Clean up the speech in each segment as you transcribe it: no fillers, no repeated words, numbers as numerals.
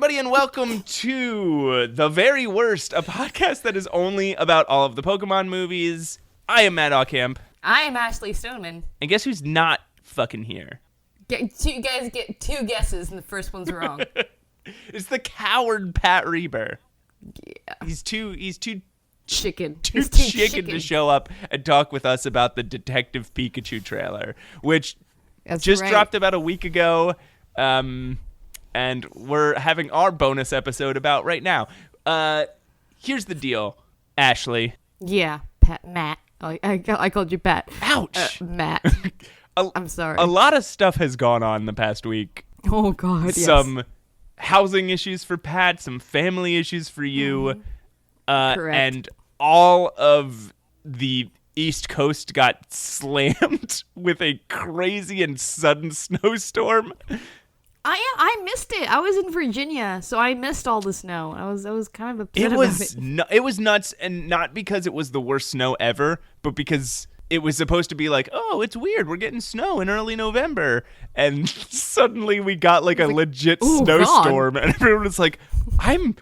everybody, and welcome to The Very Worst, a podcast that is only about all of the Pokemon movies. I am Matt Ockamp. I am Ashleigh Stoneman. And guess who's not fucking here? You guys get two guesses, and the first one's wrong. It's the coward Pat Reber. Yeah. He's too chicken. Too chicken to show up and talk with us about the Detective Pikachu trailer, which dropped about a week ago. And we're having our bonus episode about right now. Here's the deal, Ashleigh. Yeah, Matt. I called you Pat. Ouch. Matt. I'm sorry. A lot of stuff has gone on the past week. Oh, God, yes. Some housing issues for Pat, some family issues for you. Correct. And all of the East Coast got slammed with a crazy and sudden snowstorm. I missed it. I was in Virginia, so I missed all the snow. I was kind of upset about it. It was nuts, and not because it was the worst snow ever, but because it was supposed to be like, oh, it's weird, we're getting snow in early November, and suddenly we got like a legit snowstorm, and everyone was like, I'm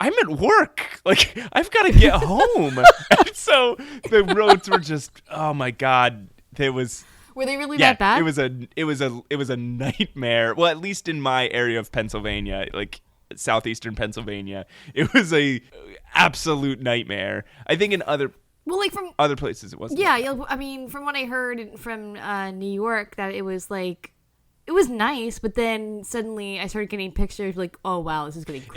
at work, like I've got to get home. And so the roads were just, oh my God, Were they really that bad? It was a nightmare. Well, at least in my area of Pennsylvania, like southeastern Pennsylvania, it was a absolute nightmare. I think in other places it wasn't. Yeah, I mean, from what I heard from New York, that it was nice, but then suddenly I started getting pictures like, oh wow, this is getting crazy.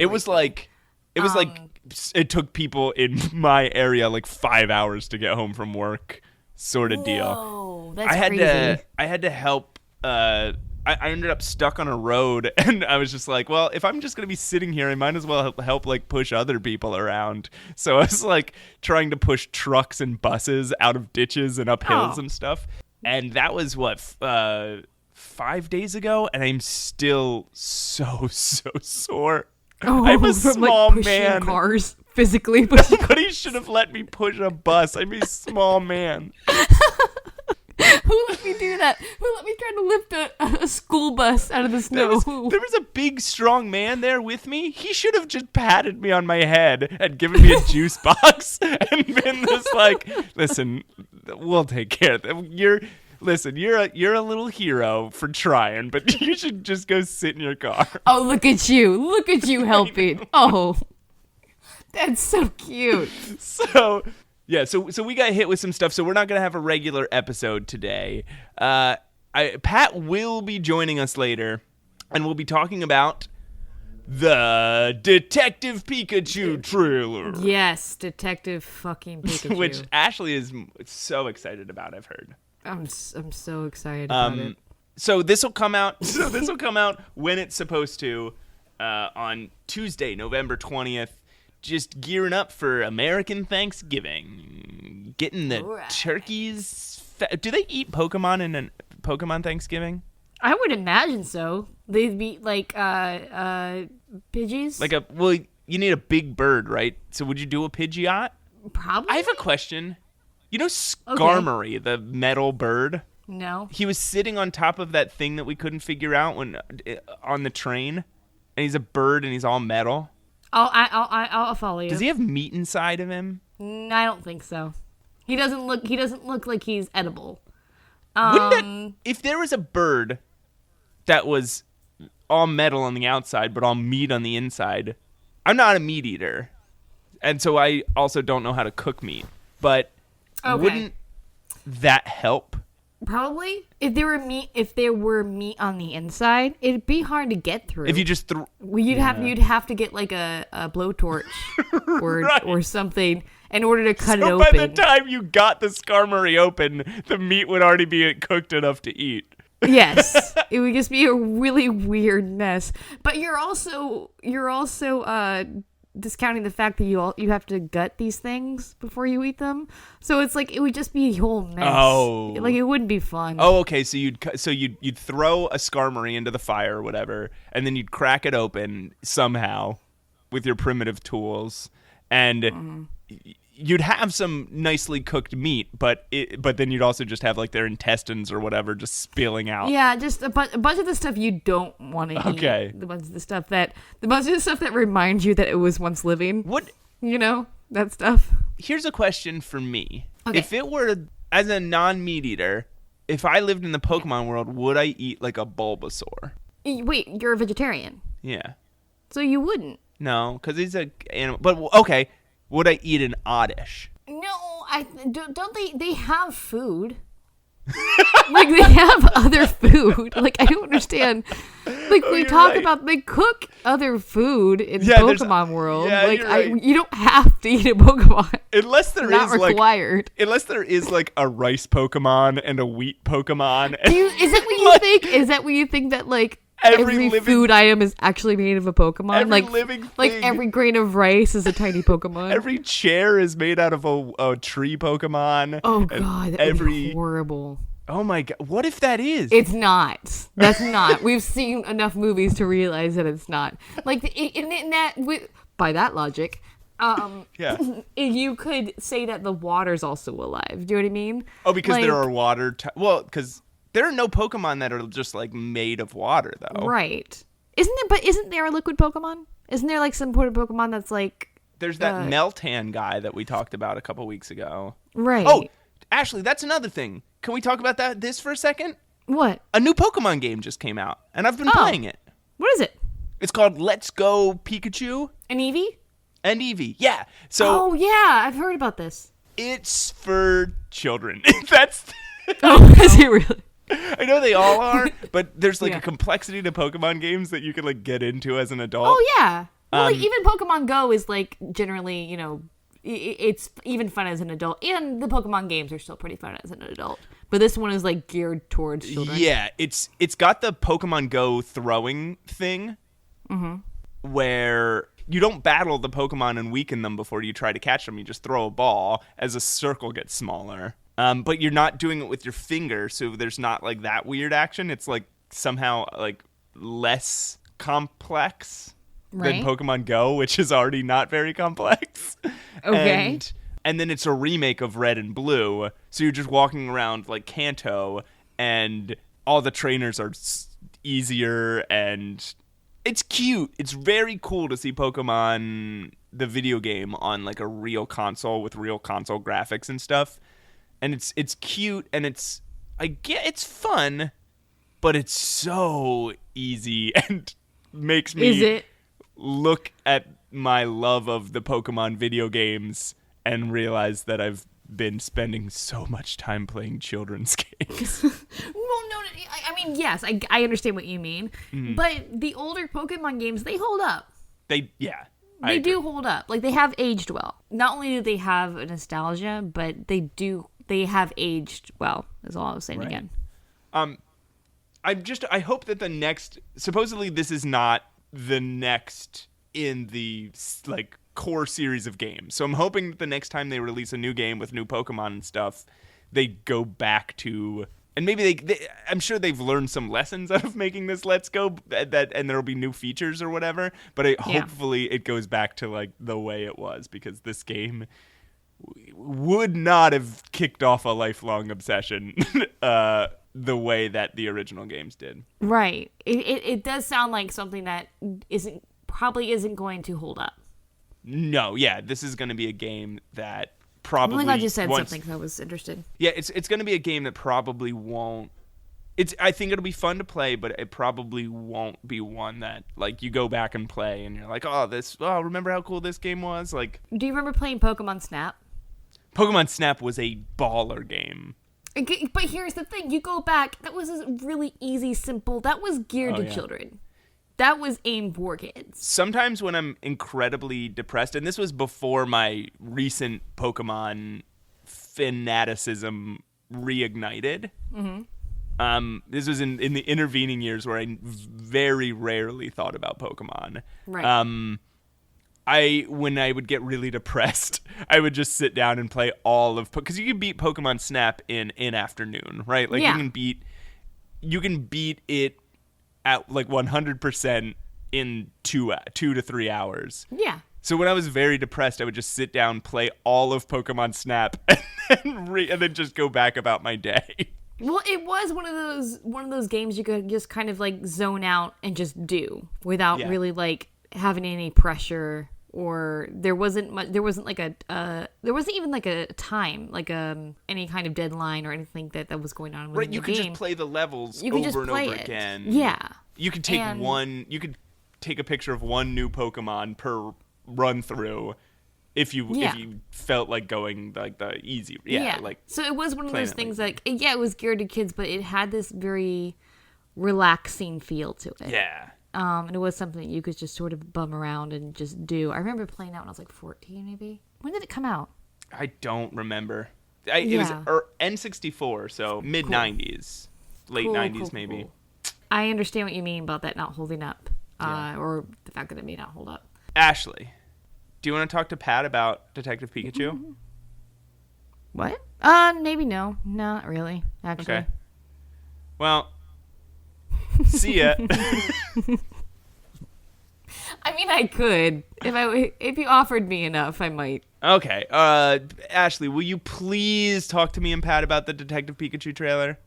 It took people in my area like 5 hours to get home from work. Sort of deal. Whoa, that's crazy. I had to help. I ended up stuck on a road, and I was just like, well, if I'm just gonna be sitting here, I might as well help like push other people around. So I was like trying to push trucks and buses out of ditches and up hills and stuff. And that was 5 days ago, and I'm still so sore. I'm a small man. Cars physically, nobody should have let me push a bus. I'm a small man. Who let me do that? Who let me try to lift a school bus out of the snow? There was a big, strong man there with me. He should have just patted me on my head and given me a juice box and been just like, listen, we'll take care of them. You're a little hero for trying, but you should just go sit in your car. Oh, look at you helping. Oh, that's so cute. So we got hit with some stuff, so we're not going to have a regular episode today. Pat will be joining us later, and we'll be talking about the Detective Pikachu trailer. Yes, Detective fucking Pikachu. Which Ashleigh is so excited about, I've heard. I'm so excited about it. So this will come out when it's supposed to, on Tuesday, November 20th. Just gearing up for American Thanksgiving. Getting the turkeys. Do they eat Pokemon in a Pokemon Thanksgiving? I would imagine so. They'd be like Pidgeys. You need a big bird, right? So would you do a Pidgeot? Probably. I have a question. You know Skarmory, the metal bird? No. He was sitting on top of that thing that we couldn't figure out on the train, and he's a bird and he's all metal. I'll follow you. Does he have meat inside of him? I don't think so. He doesn't look like he's edible. If there was a bird that was all metal on the outside but all meat on the inside, I'm not a meat eater, and so I also don't know how to cook meat. But wouldn't that help? Probably. If there were meat on the inside, it'd be hard to get through. If you just you'd have to get like a blowtorch or something in order to cut it open. By the time you got the Skarmory open, the meat would already be cooked enough to eat. Yes, it would just be a really weird mess. But you're also discounting the fact that you have to gut these things before you eat them. So it's like it would just be a whole mess. Oh, like it wouldn't be fun. Oh, okay. So you'd throw a Skarmory into the fire or whatever, and then you'd crack it open somehow with your primitive tools, and you'd have some nicely cooked meat, but then you'd also just have like their intestines or whatever just spilling out. Yeah, just a bunch of the stuff you don't want to eat. Okay. The bunch of the stuff that reminds you that it was once living. What? You know, that stuff. Here's a question for me. Okay. If it were, as a non-meat eater, if I lived in the Pokemon world, would I eat like a Bulbasaur? Wait, you're a vegetarian. Yeah. So you wouldn't. No, because he's a animal. But okay, would I eat an Oddish? No, don't they have food? Like, they have other food. Like, I don't understand. Like, we talk right. about, they cook other food in Yeah, Pokemon world. yeah, Like, you're right. you don't have to eat a Pokemon. Unless there Not is required. unless there is like a rice Pokemon and a wheat Pokemon. Is that what you think? Is that what you think, that like every food item is actually made of a Pokemon? Every living thing. Like every grain of rice is a tiny Pokemon. Every chair is made out of a tree Pokemon. Oh god, that would be horrible. Oh my god, what if that is? It's not. That's not. We've seen enough movies to realize that it's not. Like by that logic, yeah. you could say that the water's also alive. Do you know what I mean? Oh, because like, there are water. Because there are no Pokemon that are just like made of water, though. Right? Isn't there a liquid Pokemon? Isn't there like some sort of Pokemon that's like? There's that Meltan guy that we talked about a couple weeks ago. Right. Oh, Ashleigh, that's another thing. Can we talk about this for a second? What? A new Pokemon game just came out, and I've been playing it. What is it? It's called Let's Go Pikachu An Eevee? and Eevee. Yeah. So Oh yeah, I've heard about this. it's for children. That's. Oh, is it really? I know they all are, but there's like Yeah. a complexity to Pokemon games that you can like get into as an adult. Oh yeah. Well, like even Pokemon Go is like generally, you know, it's even fun as an adult, and the Pokemon games are still pretty fun as an adult. But this one is like geared towards children. Yeah, it's got the Pokemon Go throwing thing, where you don't battle the Pokemon and weaken them before you try to catch them. You just throw a ball as a circle gets smaller. But you're not doing it with your finger, so there's not like that weird action. It's like somehow like less complex than Pokemon Go, which is already not very complex. Okay. And then it's a remake of Red and Blue, so you're just walking around like Kanto, and all the trainers are easier, and it's cute. It's very cool to see Pokemon, the video game, on like a real console with real console graphics and stuff. And it's cute, and it's fun, but it's so easy and makes me look at my love of the Pokemon video games and realize that I've been spending so much time playing children's games. Well, no, I mean, yes, I understand what you mean. But the older Pokemon games, they hold up. They do hold up. Like, they have aged well. Not only do they have a nostalgia, but they have aged well, is all I was saying again. I hope that the next, supposedly this is not the next in the like core series of games. So I'm hoping that the next time they release a new game with new Pokemon and stuff, they go back to, and maybe they I'm sure they've learned some lessons out of making this Let's Go, and there'll be new features or whatever, but hopefully it goes back to like the way it was, because this game would not have kicked off a lifelong obsession the way that the original games did. Right. It does sound like something that probably isn't going to hold up. No, yeah, this is going to be a game that probably. I'm glad you said something because I was interested. Yeah, it's going to be a game that probably won't. I think it'll be fun to play, but it probably won't be one that like you go back and play and you're like, remember how cool this game was? Like, do you remember playing Pokemon Snap? Pokemon Snap was a baller game. But here's the thing: you go back. That was really easy, simple. That was geared to children. That was aimed for kids. Sometimes when I'm incredibly depressed, and this was before my recent Pokemon fanaticism reignited. This was in the intervening years where I very rarely thought about Pokemon. Right. When I would get really depressed, I would just sit down and play all of, because you can beat Pokemon Snap in an afternoon, right? Like you can beat it at like 100% in 2 to 3 hours. Yeah. So when I was very depressed, I would just sit down, play all of Pokemon Snap, and then just go back about my day. Well, it was one of those games you could just kind of like zone out and just do without really like having any pressure, or there wasn't like there wasn't even like a time, like any kind of deadline or anything that was going on within the game. You could just play the levels you could over just and play over it. again. Yeah. You could take take a picture of one new Pokemon per run through if you felt like going like the easy like so it was one of those things like it was geared to kids, but it had this very relaxing feel to it. And it was something you could just sort of bum around and just do. I remember playing that when I was like 14 maybe. When did it come out? I don't remember. It was N64, so mid 90s, late 90s maybe. Cool. I understand what you mean about that not holding up, or the fact that it may not hold up. Ashleigh, do you want to talk to Pat about Detective Pikachu? What? Maybe no. Not really, actually. Okay. Well, see ya. I mean, I could. If you offered me enough, I might. Okay. Ashleigh, will you please talk to me and Pat about the Detective Pikachu trailer?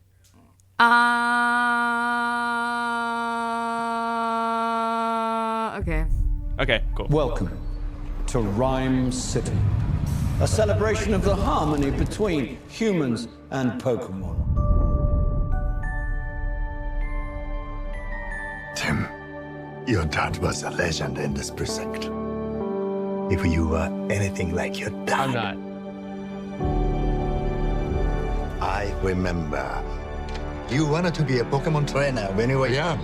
Okay. Okay, cool. Welcome to Rhyme City, a celebration of the harmony between humans and Pokemon. Tim, your dad was a legend in this precinct. If you were anything like your dad... I'm not. I remember. You wanted to be a Pokemon trainer when you were young.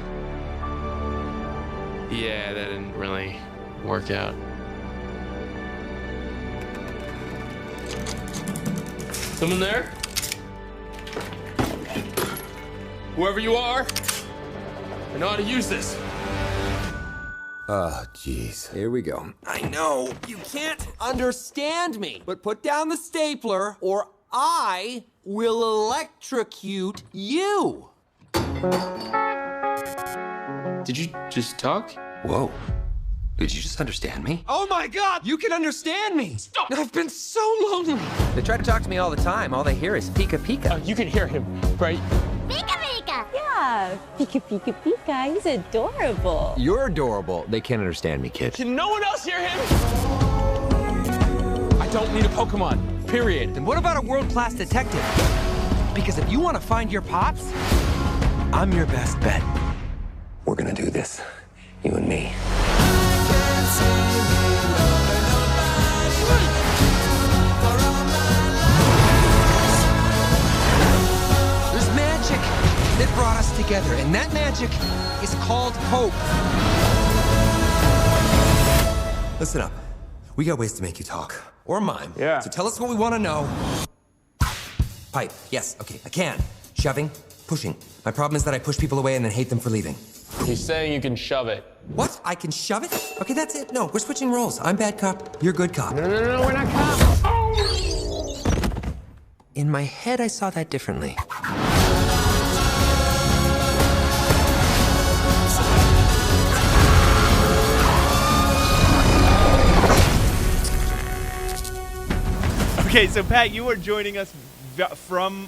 Yeah, that didn't really work out. Someone there? Whoever you are, I know how to use this. Oh, jeez. Here we go. I know you can't understand me, but put down the stapler or I will electrocute you. Did you just talk? Whoa. Did you just understand me? Oh my God, you can understand me. Stop. I've been so lonely. They try to talk to me all the time. All they hear is Pika Pika. You can hear him, right? Pika Pika! Yeah, Pika Pika Pika. He's adorable. You're adorable. They can't understand me, kid. Can no one else hear him? I don't need a Pokemon, period. Then what about a world-class detective? Because if you want to find your pops, I'm your best bet. We're gonna do this. You and me. There's magic that brought us together, and that magic is called hope. Listen up. We got ways to make you talk. Or mime. Yeah. So tell us what we want to know. Pipe. Yes. Okay. I can. Shoving. Pushing. My problem is that I push people away and then hate them for leaving. He's saying you can shove it. What? I can shove it? Okay, that's it. No, we're switching roles. I'm bad cop. You're good cop. No, we're not cops. In my head, I saw that differently. Okay, so Pat, you are joining us from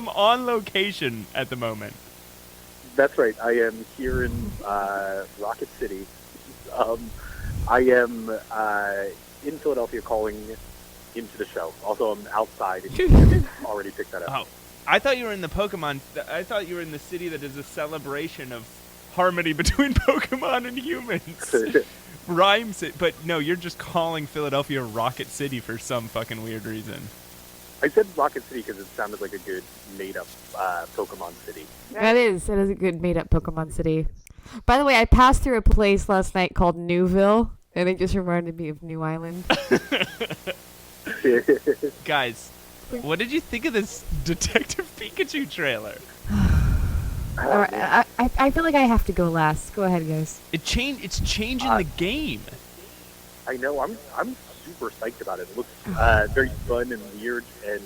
on location at the moment. That's right. I am here in Rocket City. I am in Philadelphia calling into the show. Also, I'm outside. If you can already picked that up. Oh, I thought you were in the Pokemon. I thought you were in the city that is a celebration of harmony between Pokemon and humans. Rhyme City, but no, you're just calling Philadelphia Rocket City for some fucking weird reason. I said Rocket City because it sounded like a good made-up Pokemon city. That is a good made-up Pokemon city. By the way, I passed through a place last night called Newville, and it just reminded me of New Island. Guys, what did you think of this Detective Pikachu trailer? All right, I feel like I have to go last. Go ahead, guys. It's changing the game. I know. I'm super psyched about it. It looks very fun and weird, and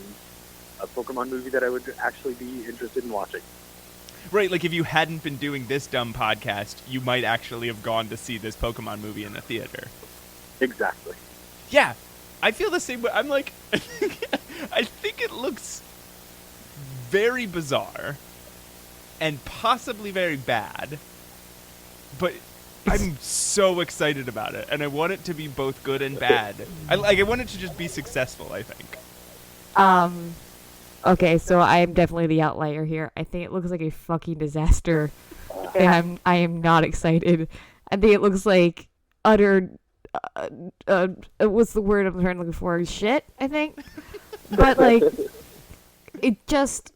a Pokemon movie that I would actually be interested in watching. Right, like if you hadn't been doing this dumb podcast, you might actually have gone to see this Pokemon movie in the theater. Exactly. Yeah, I feel the same way. I'm like, I think it looks very bizarre and possibly very bad, but I'm so excited about it, and I want it to be both good and bad. I want it to just be successful, I think. Okay, so I am definitely the outlier here. I think it looks like a fucking disaster, and I am not excited. I think it looks like utter, what's the word I'm trying to look for? Shit, I think. But, like, it just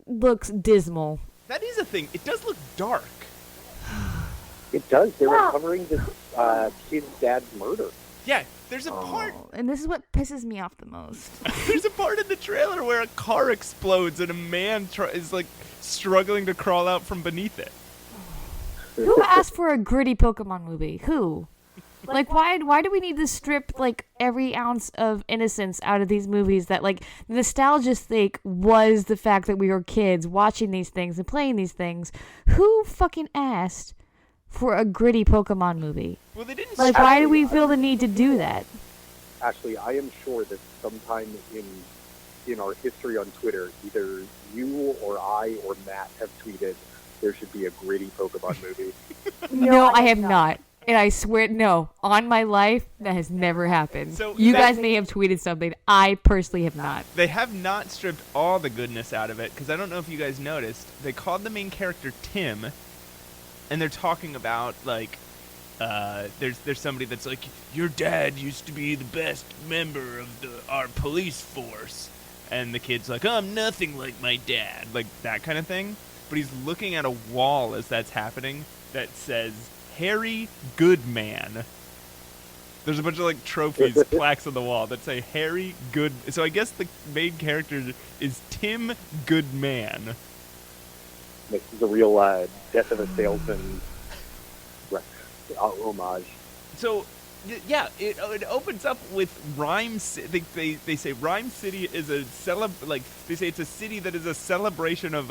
looks dismal. That is a thing. It does look dark. It does. They were covering this kid's dad's murder. Yeah, there's a part... And this is what pisses me off the most. There's a part in the trailer where a car explodes and a man is, like, struggling to crawl out from beneath it. Who asked for a gritty Pokemon movie? Who? Like, why do we need to strip, like, every ounce of innocence out of these movies that, like, nostalgia's sake was the fact that we were kids watching these things and playing these things? Who fucking asked for a gritty Pokemon movie? Well, they didn't. Like, why do we feel the need to do that? Actually, I am sure that sometime in our history on Twitter, either you or I or Matt have tweeted there should be a gritty Pokemon movie. No, I have not. And I swear, no, on my life, that has never happened. So you guys may have tweeted something. I personally have not. They have not stripped all the goodness out of it, because I don't know if you guys noticed. They called the main character Tim, and they're talking about, like, there's somebody that's like, your dad used to be the best member of our police force. And the kid's like, oh, I'm nothing like my dad. Like, that kind of thing. But he's looking at a wall as that's happening that says, Harry Goodman. There's a bunch of, like, trophies, plaques on the wall that say Harry Good. So I guess the main character is Tim Goodman. This is a real Death of a Salesman homage. So, yeah, it opens up with Rhyme City. They say Rhyme City is a they say it's a city that is a celebration of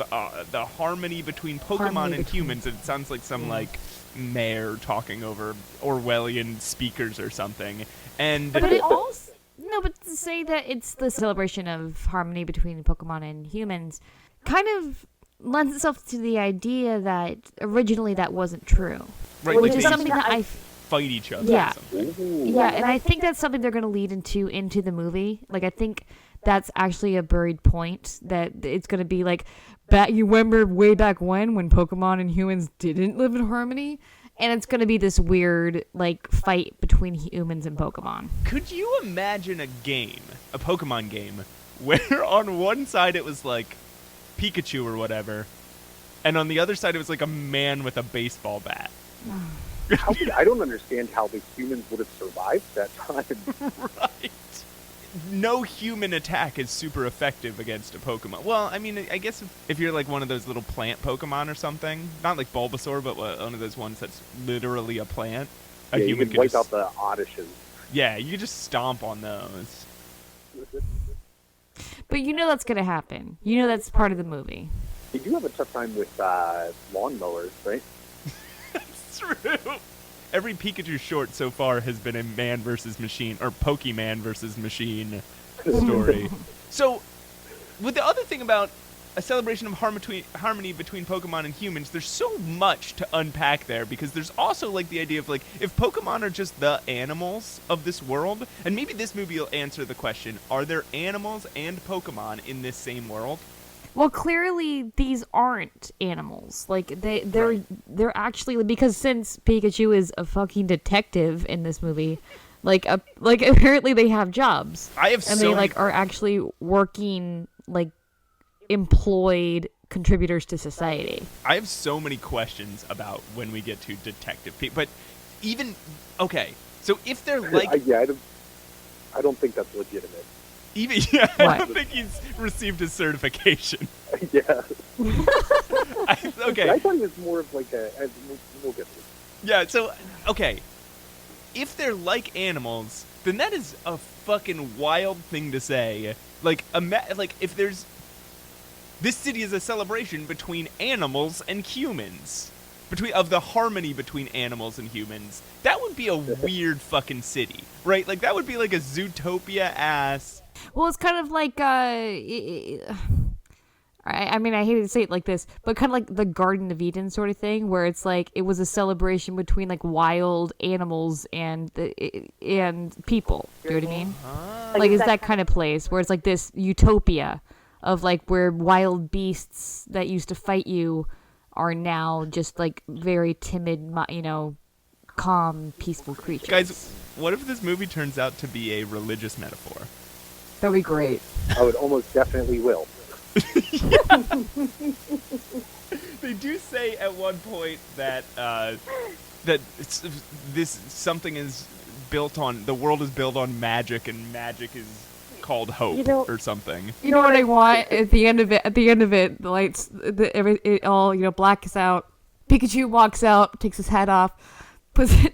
the harmony between Pokemon and humans. And it sounds like some like mayor talking over Orwellian speakers or something. And but it also but to say that it's the celebration of harmony between Pokemon and humans kind of lends itself to the idea that originally that wasn't true. Right, which like is something that I fight each other. Yeah, or something. Yeah, and I think that's something they're going to lead into the movie. Like, I think that's actually a buried point that it's going to be like, you remember way back when Pokemon and humans didn't live in harmony, and it's going to be this weird like fight between humans and Pokemon. Could you imagine a Pokemon game, where on one side it was like Pikachu or whatever, and on the other side it was like a man with a baseball bat? I don't understand how the humans would have survived that time. Right. No human attack is super effective against a Pokemon. Well, I mean, I guess if you're like one of those little plant Pokemon or something, not like Bulbasaur, but one of those ones that's literally a plant, a human you can wipe out the Oddishes. Yeah, you could just stomp on those. But you know that's going to happen. You know that's part of the movie. You do have a tough time with lawnmowers, right? True. Every Pikachu short so far has been a man versus machine or Pokemon versus machine story. So, with the other thing about a celebration of harmony between Pokemon and humans, there's so much to unpack there, because there's also like the idea of like, if Pokemon are just the animals of this world, and maybe this movie will answer the question, are there animals and Pokemon in this same world? Well, clearly these aren't animals. Like they're actually, because since Pikachu is a fucking detective in this movie, like apparently they have jobs. They like are actually working, like employed contributors to society. I have so many questions about when we get to detective people, but even okay. So if they're like, I don't think that's legitimate. Even I don't think he's received his certification. Yeah. Okay. I thought he was more of like we'll get to it. Yeah. So okay, if they're like animals, then that is a fucking wild thing to say. Like if there's this city is a celebration between animals and humans, of the harmony between animals and humans. That would be a weird fucking city, right? Like, that would be like a Zootopia-ass... Well, it's kind of like, I mean, I hate to say it like this, but kind of like the Garden of Eden sort of thing, where it's like it was a celebration between like wild animals and people. Do you know what I mean? Like, it's that kind of place where it's like this utopia of like where wild beasts that used to fight you are now just like very timid, calm, peaceful creatures. Guys, what if this movie turns out to be a religious metaphor? That'd be great. I would almost definitely will. They do say at one point that something is built on, the world is built on magic, and magic is called hope or something. You know what I want at the end of it? At the end of it, the lights, it all blacks out. Pikachu walks out, takes his hat off,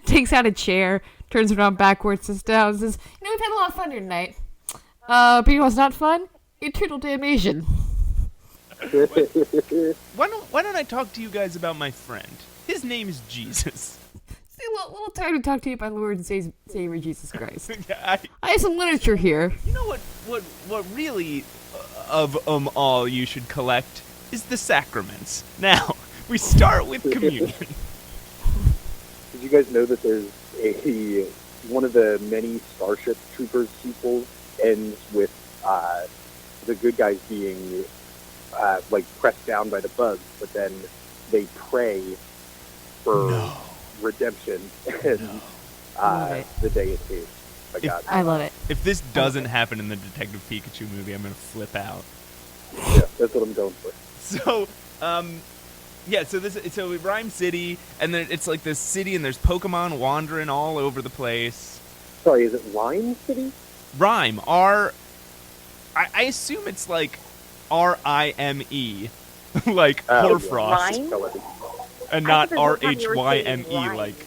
takes out a chair, turns around backwards, sits down, and says, we've had a lot of fun here tonight. But you know what's not fun? Eternal damnation. Why don't I talk to you guys about my friend? His name is Jesus. See, a little time to talk to you about Lord and Savior Jesus Christ. I have some literature here. You know what really of all you should collect is the sacraments. Now, we start with communion. Did you guys know that there's one of the many Starship Troopers sequels ends with the good guys being pressed down by the bugs, but then they pray for redemption, and the day is saved. I love it. If this doesn't happen in the Detective Pikachu movie, I'm gonna flip out. Yeah, that's what I'm going for. So, so Rhyme City, and then it's like this city, and there's Pokemon wandering all over the place. Sorry, is it Rhyme City? Rhyme, I assume it's like R-I-M-E, like hoarfrost, and not R-H-Y-M-E, like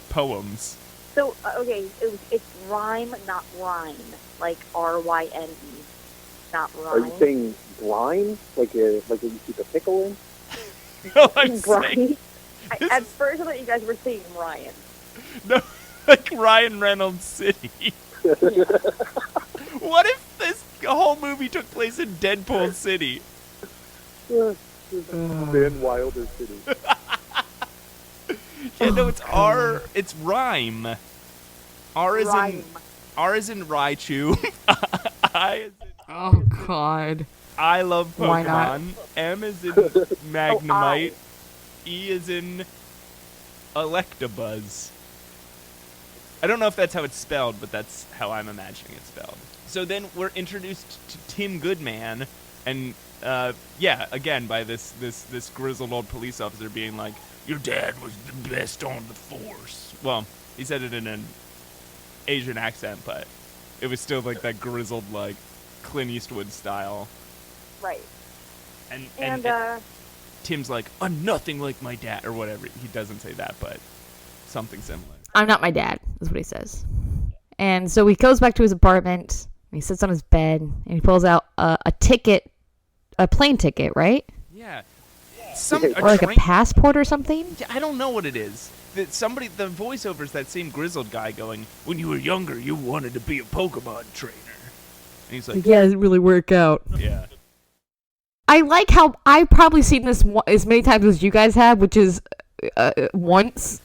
poems. So, okay, it's rhyme, not rhyme, like R-Y-M-E, not rhyme. Are you saying brine, like you keep a pickle in? No, I'm saying... At first I thought you guys were saying Ryan. No, like Ryan Reynolds City. What if this whole movie took place in Deadpool City? Van Wilder City. Yeah, no, it's rhyme. R is in Raichu. I is in... Oh, God. I love Pokemon. Why not? M is in Magnemite. E is in Electabuzz. I don't know if that's how it's spelled, but that's how I'm imagining it spelled. So then we're introduced to Tim Goodman, and again by this grizzled old police officer being like, "Your dad was the best on the force." Well, he said it in an Asian accent, but it was still like that grizzled, like Clint Eastwood style. Right. And Tim's like, "I'm nothing like my dad," or whatever. He doesn't say that, but something similar. I'm not my dad, is what he says. And so he goes back to his apartment, and he sits on his bed, and he pulls out a plane ticket, right? Yeah. Or like a passport or something? Yeah, I don't know what it is. The voiceover's that same grizzled guy going, "When you were younger, you wanted to be a Pokemon trainer." And he's like, "Yeah, it didn't really work out." Yeah. I like how I've probably seen this as many times as you guys have, which is once.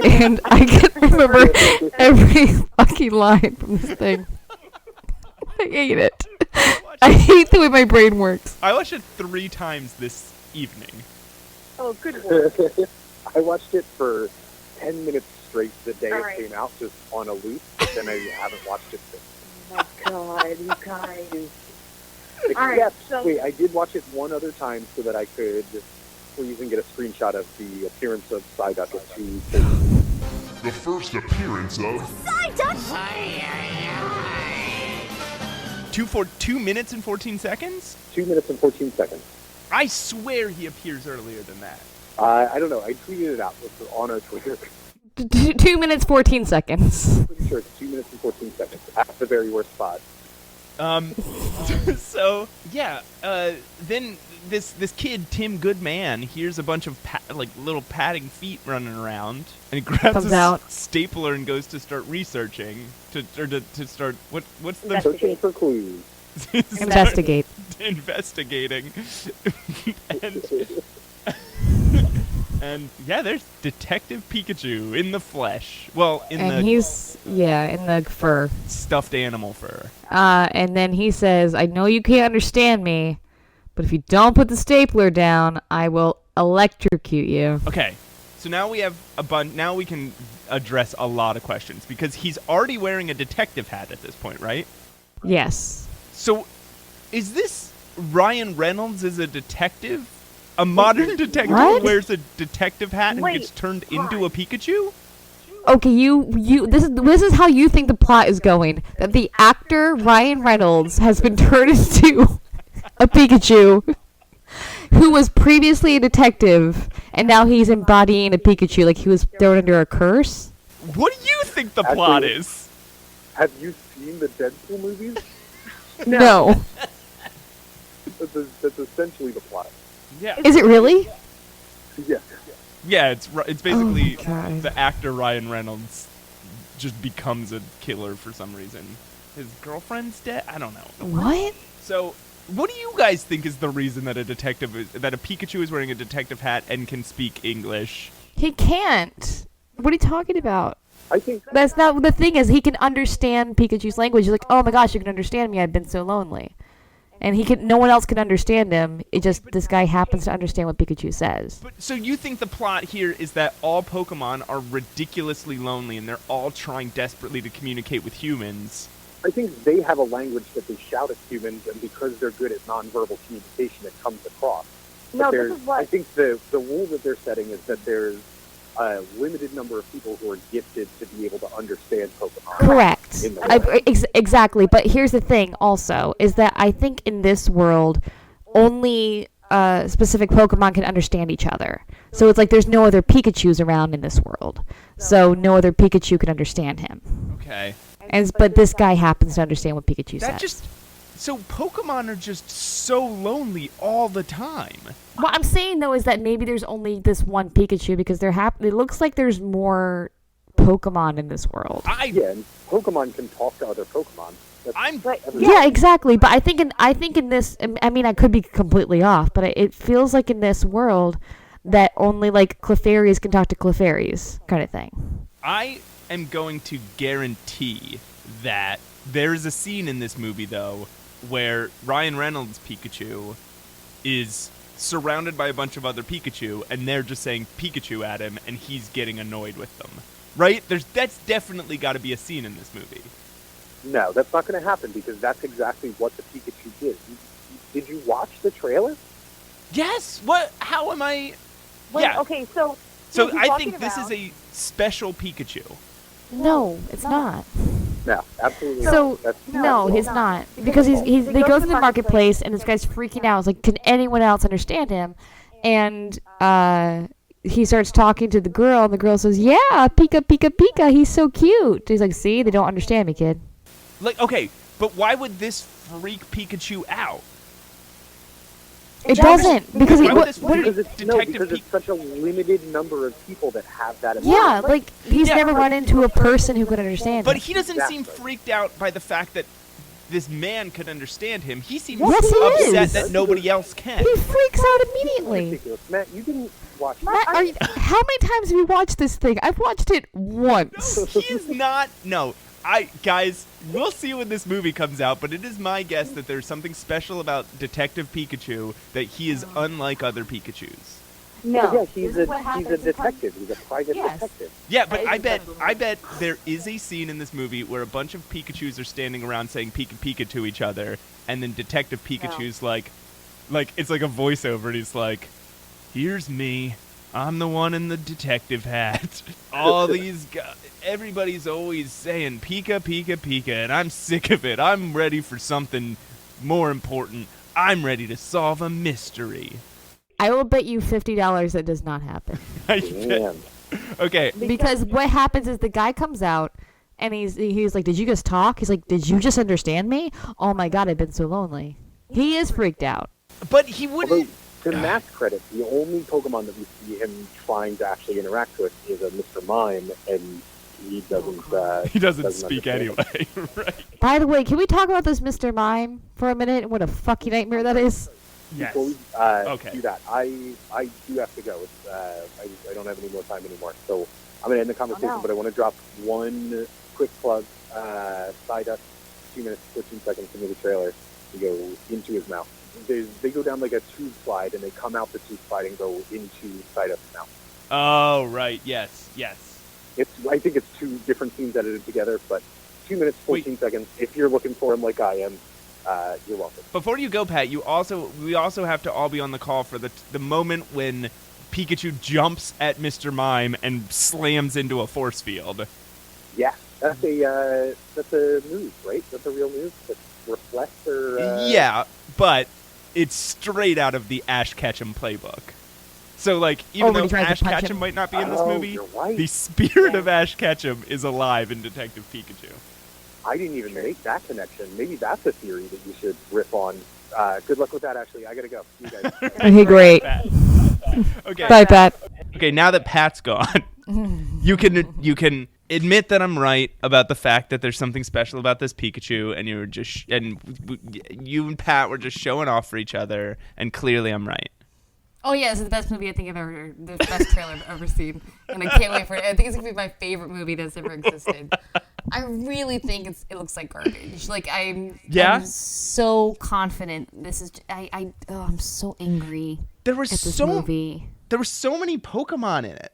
And I can remember every fucking line from this thing. I hate it. I hate the way my brain works. I watched it 3 times this evening. Oh, good work. I watched it for 10 minutes straight the day it came out, just on a loop, but then I haven't watched it since. Oh my God, you guys. Except, wait, I did watch it one other time so that I could please and get a screenshot of the appearance of Psyduck at 2:30. The first appearance of Psyduck! 2 minutes and 14 seconds? 2 minutes and 14 seconds. I swear he appears earlier than that. I don't know. I tweeted it out on a Twitter. 2 minutes, 14 seconds. Pretty sure it's 2 minutes and 14 seconds at the very worst spot. So, yeah, then this kid Tim Goodman hears a bunch of little padding feet running around, and he grabs a stapler and goes to start researching to start what's the searching for clues. Investigating. And yeah, there's Detective Pikachu in the flesh. Well, he's in the fur, stuffed animal fur. And then he says, "I know you can't understand me, but if you don't put the stapler down, I will electrocute you." Okay, so now we have now we can address a lot of questions because he's already wearing a detective hat at this point, right? Yes. So, is this Ryan Reynolds as a detective? A modern detective wears a detective hat and gets turned into a Pikachu? Okay, this is how you think the plot is going. That the actor Ryan Reynolds has been turned into a Pikachu who was previously a detective, and now he's embodying a Pikachu like he was thrown under a curse? What do you think the plot is? Have you seen the Deadpool movies? No. That's essentially the plot. Yeah. Is it really? Yeah. Yeah, it's basically the actor Ryan Reynolds just becomes a killer for some reason. His girlfriend's dead? I don't know. What? So, what do you guys think is the reason that a Pikachu is wearing a detective hat and can speak English? He can't. What are you talking about? I think that's not the thing. Is he can understand Pikachu's language? He's like, "Oh my gosh, you can understand me. I've been so lonely." And no one else can understand him. It just, this guy happens to understand what Pikachu says. But so you think the plot here is that all Pokemon are ridiculously lonely and they're all trying desperately to communicate with humans? I think they have a language that they shout at humans, and because they're good at nonverbal communication, it comes across. No, this is what... I think the rule that they're setting is that there's a limited number of people who are gifted to be able to understand Pokemon. Correct. Exactly. But here's the thing also, is that I think in this world, only specific Pokemon can understand each other. So it's like there's no other Pikachus around in this world. So no other Pikachu can understand him. Okay. But this guy happens to understand what Pikachu says. So Pokemon are just so lonely all the time. What I'm saying, though, is that maybe there's only this one Pikachu because it looks like there's more Pokemon in this world. Yeah, and Pokemon can talk to other Pokemon. Yeah, exactly. But I think in this, I mean, I could be completely off, but it feels like in this world that only like Clefairies can talk to Clefairies, kind of thing. I am going to guarantee that there is a scene in this movie, though, where Ryan Reynolds' Pikachu is surrounded by a bunch of other Pikachu, and they're just saying Pikachu at him, and he's getting annoyed with them. Right? That's definitely got to be a scene in this movie. No, that's not going to happen, because that's exactly what the Pikachu did. Did you watch the trailer? Yes! What? How am I... Wait, yeah. Okay, so I think this is a special Pikachu. No, it's not. No, absolutely not. So, no, he's not. Because they go to the marketplace, and this guy's freaking out. It's like, can anyone else understand him? And he starts talking to the girl, and the girl says, yeah, Pika, Pika, Pika, he's so cute. He's like, see, they don't understand me, kid. Like, okay, but why would this freak Pikachu out? It doesn't, because it's such a limited number of people that have that. Yeah, like he's never run into a person who could understand him. But he doesn't seem freaked out by the fact that this man could understand him. He seems upset that nobody else can. He freaks out immediately. Matt, you didn't watch. Matt, how many times have you watched this thing? I've watched it once. No, he is not. No. Guys, we'll see when this movie comes out, but it is my guess that there's something special about Detective Pikachu, that he is unlike other Pikachus. No. Yeah, he's a detective. He's a private detective. Yeah, but I bet there is a scene in this movie where a bunch of Pikachus are standing around saying Pika Pika to each other, and then Detective Pikachu's like it's like a voiceover, and he's like, here's me. I'm the one in the detective hat. All these guys, everybody's always saying Pika, Pika, Pika, and I'm sick of it. I'm ready for something more important. I'm ready to solve a mystery. I will bet you $50 that does not happen. Okay. Because what happens is the guy comes out, and he's like, did you just talk? He's like, did you just understand me? Oh my God, I've been so lonely. He is freaked out. But he wouldn't. Although, to Matt's credit, the only Pokemon that we see him trying to actually interact with is a Mr. Mime, and he doesn't. He doesn't speak anyway. Right. By the way, can we talk about this Mr. Mime for a minute and what a fucking nightmare that is? Yes. Before we Okay. do that, I do have to go. It's, I don't have any more time anymore, so I'm going to end the conversation, but I want to drop one quick plug. Psyduck, 2 minutes, 15 seconds into the trailer, to go into his mouth. They go down like a tube slide, and they come out the tube slide and go into Psyduck's mouth. Oh, right. Yes. I think it's 2 different scenes edited together, but 2 minutes, 14 seconds. If you're looking for him like I am, you're welcome. Before you go, Pat, we also have to all be on the call for the moment when Pikachu jumps at Mr. Mime and slams into a force field. Yeah, that's a move, right? That's a real move that reflects or... Yeah, but it's straight out of the Ash Ketchum playbook. So, like, even though Ash Ketchum might not be in this movie, the spirit of Ash Ketchum is alive in Detective Pikachu. I didn't even make that connection. Maybe that's a theory that you should riff on. Good luck with that, Ashleigh. I gotta go. You guys. Okay, great. Okay. Bye, Pat. Okay, now that Pat's gone, you can admit that I'm right about the fact that there's something special about this Pikachu, and you and Pat were just showing off for each other, and clearly I'm right. Oh yeah, this is the best movie I think I've ever, the best trailer I've ever seen, and I can't wait for it. I think it's gonna be my favorite movie that's ever existed. I really think it looks like garbage. Like I'm so confident. This is I'm so angry. There were so many Pokemon in it,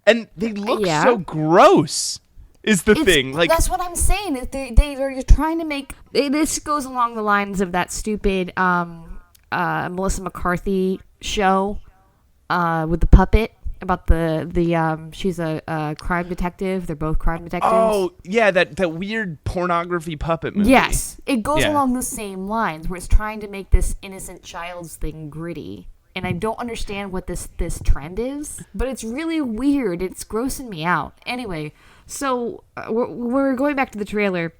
and they look so gross. Is the thing like that's what I'm saying? They're trying to make this goes along the lines of that stupid Melissa McCarthy show with the puppet about the she's a crime detective. They're both crime detectives. Oh yeah, that weird pornography puppet movie. Yes, it goes along the same lines where it's trying to make this innocent child's thing gritty. And I don't understand what this trend is, but it's really weird. It's grossing me out. Anyway, so we're going back to the trailer.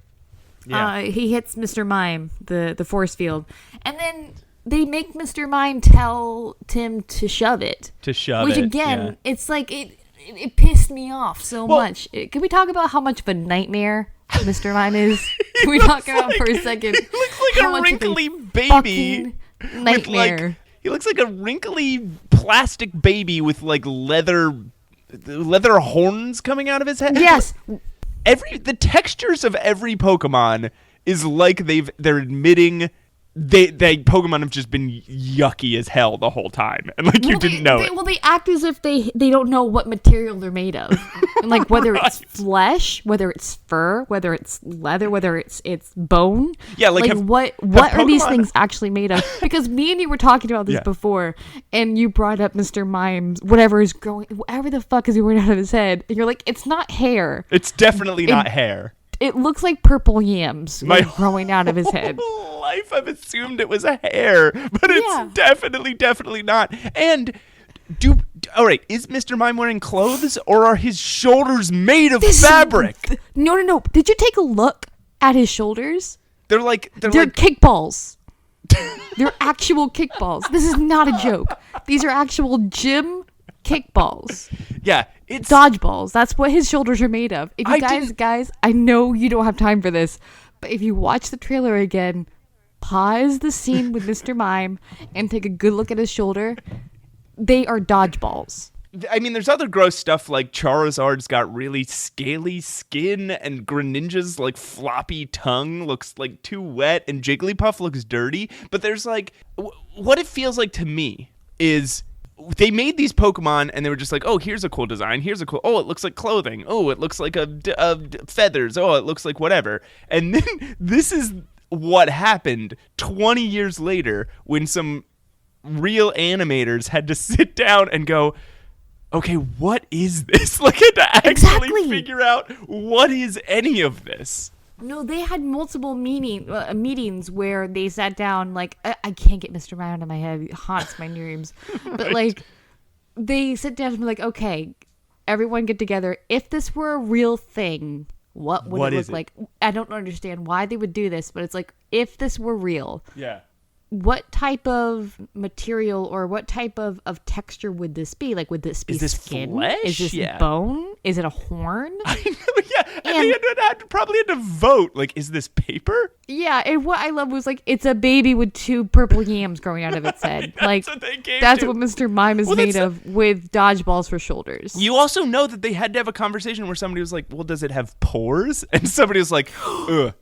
Yeah. He hits Mr. Mime, the force field, and then they make Mr. Mime tell Tim to shove it. Which again, it's like it pissed me off so much. Can we talk about how much of a nightmare Mr. Mime is? Can we talk about for a second? He looks like a wrinkly baby. Nightmare. He looks like a wrinkly plastic baby with like leather horns coming out of his head. Yes. The textures of every Pokemon is like they're admitting they Pokemon have just been yucky as hell the whole time, and like you didn't know it. Well, they act as if they don't know what material they're made of, and like whether it's flesh, whether it's fur, whether it's leather, whether it's bone. Yeah, like what are these things actually made of? Because me and you were talking about this before, and you brought up Mr. Mime's whatever the fuck is growing out of his head, and you're like, it's not hair. It's definitely not hair. It looks like purple yams growing out of his head. Life I've assumed it was a hair, but it's definitely not. And all right, is Mr. Mime wearing clothes, or are his shoulders made of fabric? No. Did you take a look at his shoulders? They're kickballs. They're actual kickballs. This is not a joke. These are actual gym kickballs. Yeah, it's dodgeballs. That's what his shoulders are made of. If you guys, I know you don't have time for this, but if you watch the trailer again, pause the scene with Mr. Mime and take a good look at his shoulder. They are dodgeballs. I mean, there's other gross stuff like Charizard's got really scaly skin, and Greninja's like floppy tongue looks like too wet, and Jigglypuff looks dirty. But there's like, what it feels like to me is they made these Pokemon and they were just like, oh, here's a cool design. Oh, it looks like clothing. Oh, it looks like feathers. Oh, it looks like whatever. And then this is what happened 20 years later when some real animators had to sit down and go, okay, what is this? Like, had to actually figure out what is any of this. No, they had multiple meetings where they sat down, like, I can't get Mr. Mime out of my head. It haunts my dreams. But, like, they sit down and be like, okay, everyone get together. If this were a real thing, what would it look like? I don't understand why they would do this, but it's like, if this were real, what type of material or what type of texture would this be? Like, would this be Is this skin? flesh? Is this Yeah. bone? Is it a horn? And they probably had to vote. Like, is this paper? Yeah, and what I love was like it's a baby with 2 purple yams growing out of its head. Like that's what Mr. Mime is made of, with dodgeballs for shoulders. You also know that they had to have a conversation where somebody was like, "Well, does it have pores?" And somebody was like,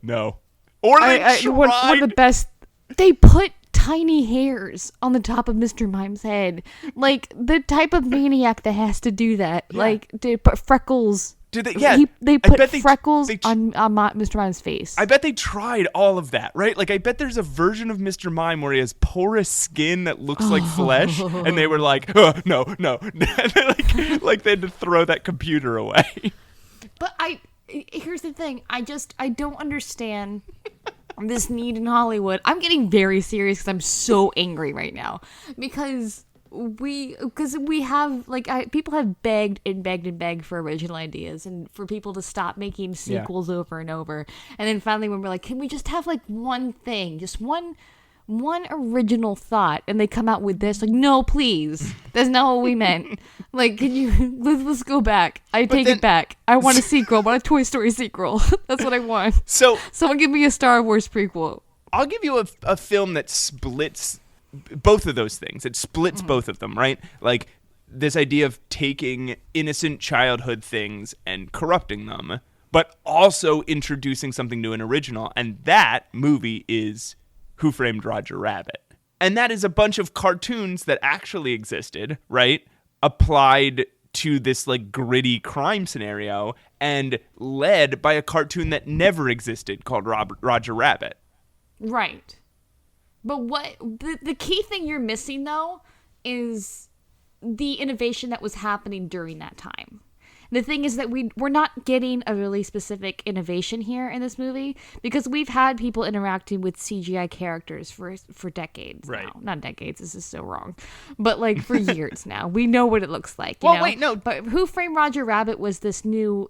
"No." Or they one of the best. They put tiny hairs on the top of Mr. Mime's head, like the type of maniac that has to do that. Yeah. Like they put freckles. Did they? Yeah, they put freckles on Mr. Mime's face. I bet they tried all of that, right? Like, I bet there's a version of Mr. Mime where he has porous skin that looks like flesh, and they were like, no. like they had to throw that computer away. But here's the thing. I don't understand this need in Hollywood. I'm getting very serious because I'm so angry right now because we have people have begged and begged and begged for original ideas and for people to stop making sequels over and over, and then finally when we're like, can we just have like one thing, just one original thought, and they come out with this, like, no, please, that's not what we meant. Like, can you let's go back. Take it back. I want a sequel. I want a Toy Story sequel. That's what I want. So someone give me a Star Wars prequel. I'll give you a film that splits both of those things. It splits both of them, right? Like this idea of taking innocent childhood things and corrupting them, but also introducing something new and original. And that movie is Who Framed Roger Rabbit. And that is a bunch of cartoons that actually existed, right? Applied to this like gritty crime scenario and led by a cartoon that never existed called Roger Rabbit. Right. But what the key thing you're missing, though, is the innovation that was happening during that time. The thing is that we're not getting a really specific innovation here in this movie because we've had people interacting with CGI characters for decades now. Not decades, this is so wrong. But like for years now. We know what it looks like. You know? Wait, no. But Who Framed Roger Rabbit was this new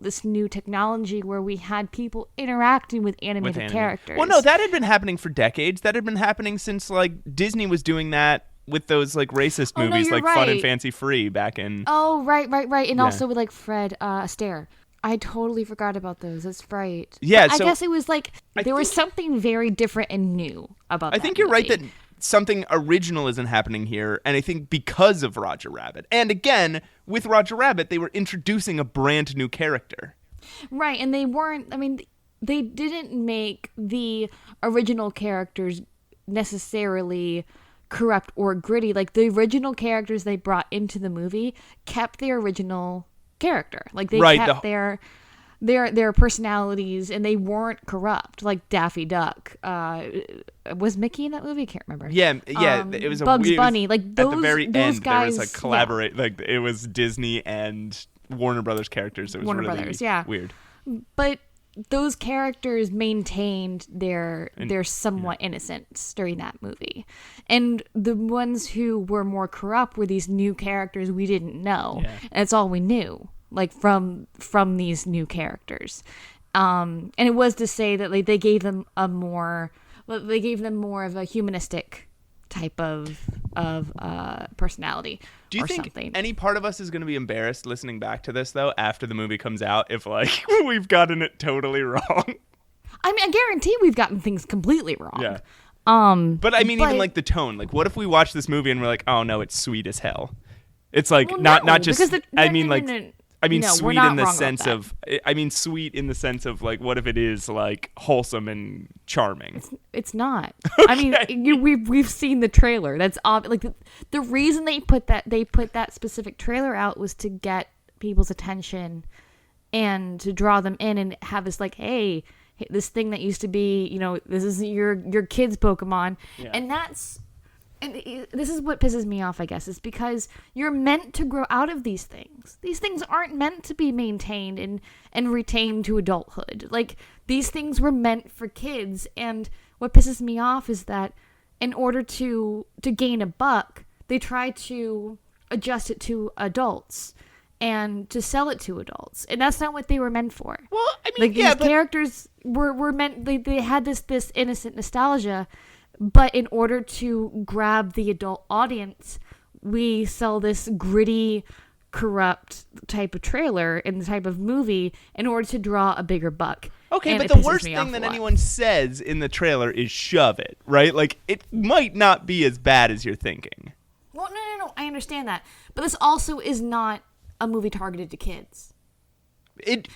technology where we had people interacting with animated characters. Well, no, that had been happening for decades. That had been happening since like Disney was doing that with those like racist movies like Fun and Fancy Free back in. Oh, right. And also with like Fred Astaire. I totally forgot about those. That's right. Yeah, I guess it was like there was something very different and new about that. I think you're right that something original isn't happening here, and I think because of Roger Rabbit. And again, with Roger Rabbit, they were introducing a brand new character. Right, and they didn't make the original characters necessarily corrupt or gritty. Like the original characters they brought into the movie kept their original character. Like they kept their personalities, and they weren't corrupt. Like Daffy Duck. Was Mickey in that movie? I can't remember. Yeah. It was Bugs Bunny. Like those, at the very those end, guys, there was a collaborate. Yeah. Like it was Disney and Warner Brothers characters. It was Warner really Brothers, yeah. weird. But those characters maintained their somewhat innocence during that movie. And the ones who were more corrupt were these new characters we didn't know. Yeah. And that's all we knew, like from these new characters. And it was to say that like they gave them more of a humanistic type of personality. Do you think any part of us is going to be embarrassed listening back to this, though, after the movie comes out, if, like, we've gotten it totally wrong? I mean, I guarantee we've gotten things completely wrong. Yeah. But, I mean, even, like, the tone. Like, what if we watch this movie and we're like, oh, no, it's sweet as hell? It's, like, not just... sweet in the sense of... I mean, sweet in the sense of, like, what if it is, like, wholesome and charming? It's not. Okay. I mean, we've seen the trailer. That's like the reason they put that specific trailer out was to get people's attention and to draw them in and have this like, hey, this thing that used to be, this isn't your kid's Pokemon, yeah. And this is what pisses me off, I guess, is because you're meant to grow out of these things. These things aren't meant to be maintained and retained to adulthood. Like, these things were meant for kids, and what pisses me off is that in order to gain a buck, they try to adjust it to adults and to sell it to adults. And that's not what they were meant for. Well, I mean, like, these characters were meant, they had this innocent nostalgia But in order to grab the adult audience, we sell this gritty, corrupt type of trailer and the type of movie in order to draw a bigger buck. Okay, And but it the pisses worst me thing off that a lot. anyone says in the trailer is shove it, right? Like, it might not be as bad as you're thinking. Well, no. I understand that. But this also is not a movie targeted to kids.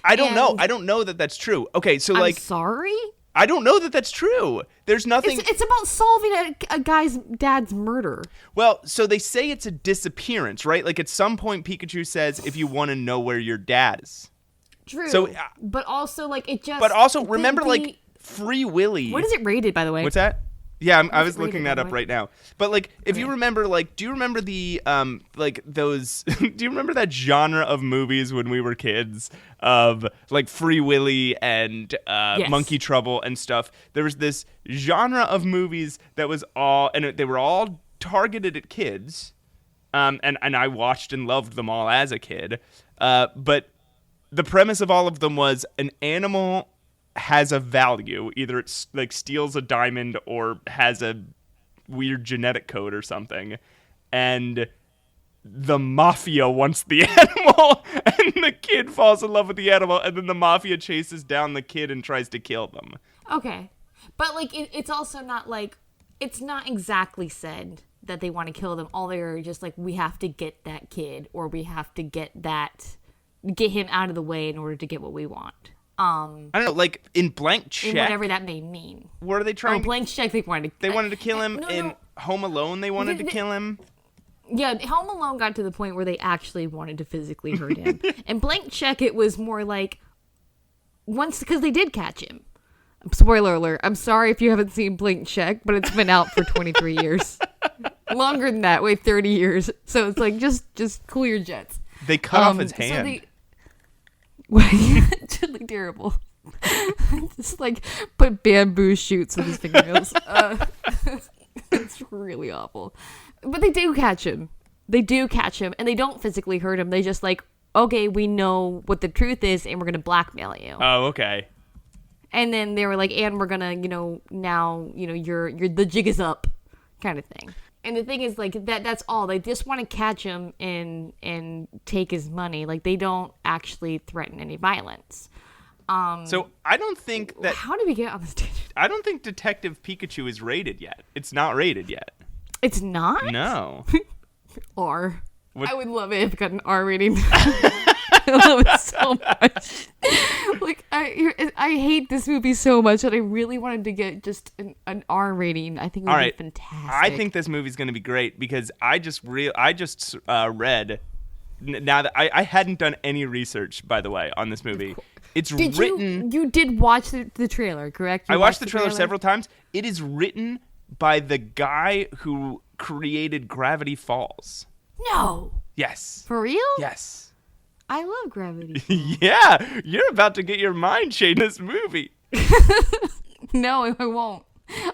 I don't know. I don't know that that's true. Okay, so I'm like... sorry? I don't know that that's true. There's nothing... It's about solving a guy's dad's murder. Well, so they say it's a disappearance, right? Like, at some point, Pikachu says, if you want to know where your dad is. True. So, but also, like, it just... But also, remember, like, Free Willy... What is it rated, by the way? What's that? Yeah, I was rated, looking by that the up way? right now. But, like, if you remember, like, do you remember the, like, those... do you remember that genre of movies when we were kids? Of, like, Free Willy and Yes. Monkey Trouble and stuff. There was this genre of movies that was all... And they were all targeted at kids. And I watched and loved them all as a kid. But the premise of all of them was an animal has a value. Either it's like steals a diamond or has a weird genetic code or something. And the mafia wants the animal and the kid falls in love with the animal and then the mafia chases down the kid and tries to kill them. Okay. But, like, it's also not, like... It's not exactly said that they want to kill them. All they're just like, we have to get that kid or we have to get him out of the way in order to get what we want. I don't know, like in Blank Check. Whatever that may mean. What are they trying? Blank Check. They wanted to kill him. In Home Alone, they wanted to kill him. Yeah, Home Alone got to the point where they actually wanted to physically hurt him. And Blank Check, it was more like because they did catch him. Spoiler alert. I'm sorry if you haven't seen Blank Check, but it's been out for 23 years. Longer than that, 30 years. So it's like just cool your jets. They cut off his hand. So it's really terrible. Just like put bamboo shoots with his fingernails. It's really awful. But they do catch him. And they don't physically hurt him. They just like, okay, we know what the truth is, and we're gonna blackmail you. Oh, okay. And then they were like, and we're gonna, now, you're the jig is up, kind of thing. And the thing is, like, that's all. They just want to catch him and take his money. Like, they don't actually threaten any violence. So I don't think that... How did we get on this tangent? I don't think Detective Pikachu is rated yet. It's not rated yet. It's not? No. R. What? I would love it if it got an R rating. I love it so much. Like, I hate this movie so much that I really wanted to get just an R rating. I think it would be fantastic. I think this movie's going to be great because I just read... Now that I hadn't done any research, by the way, on this movie. It's written... You did watch the trailer, correct? I watched the trailer several times. It is written by the guy who created Gravity Falls. No. Yes. For real? Yes. I love Gravity. Yeah. You're about to get your mind changed in this movie. No, I won't.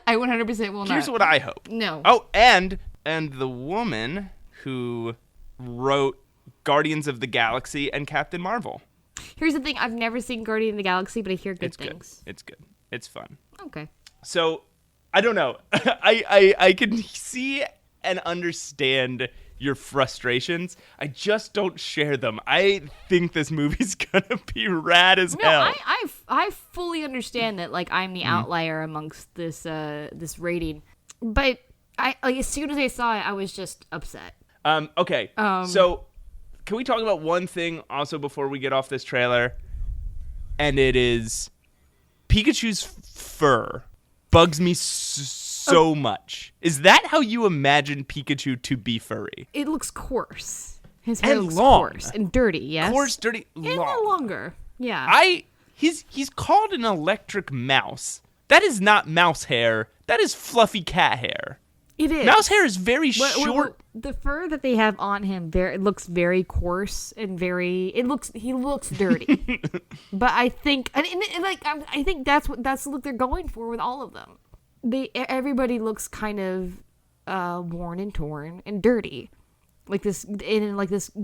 I 100% will not. Here's what I hope. No. Oh, and the woman who wrote Guardians of the Galaxy and Captain Marvel. Here's the thing. I've never seen Guardian of the Galaxy, but I hear good things. It's good. It's fun. Okay. So, I don't know. I can see and understand your frustrations. I just don't share them. I think this movie's gonna be rad as hell. I fully understand that. Like, I'm the outlier amongst this rating, but as soon as I saw it, I was just upset. Okay. So, can we talk about one thing also before we get off this trailer? And it is Pikachu's fur bugs me so much. Is that how you imagine Pikachu to be furry? It looks coarse. His hair looks long. coarse and dirty. Yes. Coarse, dirty, long. And longer. Yeah. He's called an electric mouse. That is not mouse hair. That is fluffy cat hair. It is. Mouse hair is very short. The fur that they have on him, it looks very coarse and he looks dirty. But I think, I think that's the look they're going for with all of them. Everybody looks kind of worn and torn and dirty, like this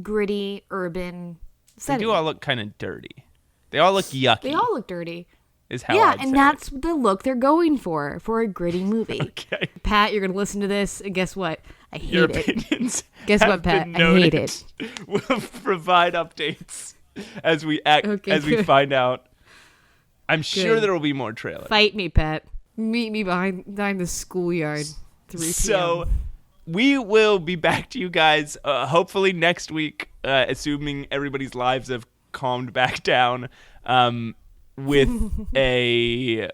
gritty urban setting. They do all look kind of dirty. They all look yucky. They all look dirty. is how Yeah, I'd and say that's the look they're going for a gritty movie. Okay. Pat, you're going to listen to this, and guess what? I hate Your it. opinions Guess have what, Pat? been I noted. hate it. We'll provide updates as we find out. I'm sure there will be more trailers. Fight me, Pat. Meet me behind the schoolyard. 3 p.m. So we will be back to you guys hopefully next week, assuming everybody's lives have calmed back down, with the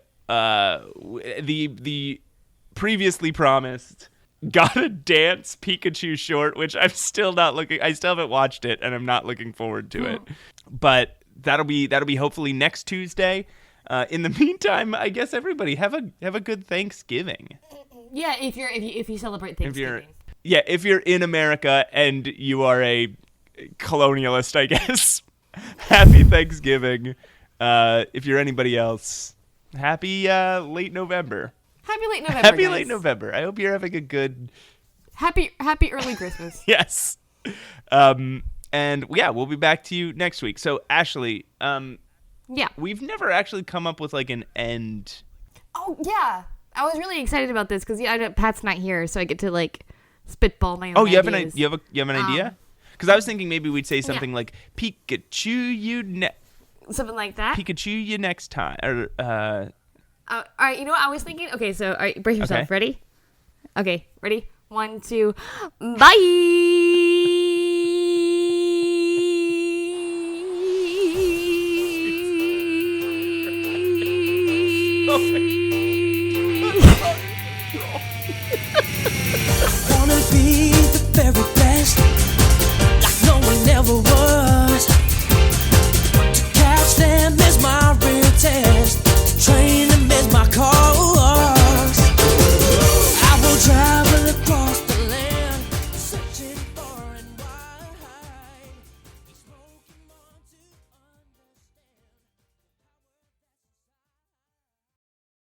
previously promised Gotta Dance Pikachu short, which I'm still not looking. I still haven't watched it, and I'm not looking forward to it. But that'll be hopefully next Tuesday. In the meantime, I guess everybody have a good Thanksgiving. Yeah, if you celebrate Thanksgiving. If you're in America and you are a colonialist, I guess, happy Thanksgiving. If you're anybody else, happy late November. Happy late November. Happy guys. late November. I hope you're having a good. Happy early Christmas. Yes. And yeah, we'll be back to you next week. So Ashleigh, yeah, we've never actually come up with like an end. Oh yeah, I was really excited about this because Pat's not here, so I get to like spitball my own. Oh, you ideas. have an idea? Because I was thinking maybe we'd say something like Pikachu something like that. Pikachu you next time. Or all right, you know what I was thinking? Okay, so all right, brace yourself. Okay. Ready? Okay, ready? 1, 2, bye. Oh my God.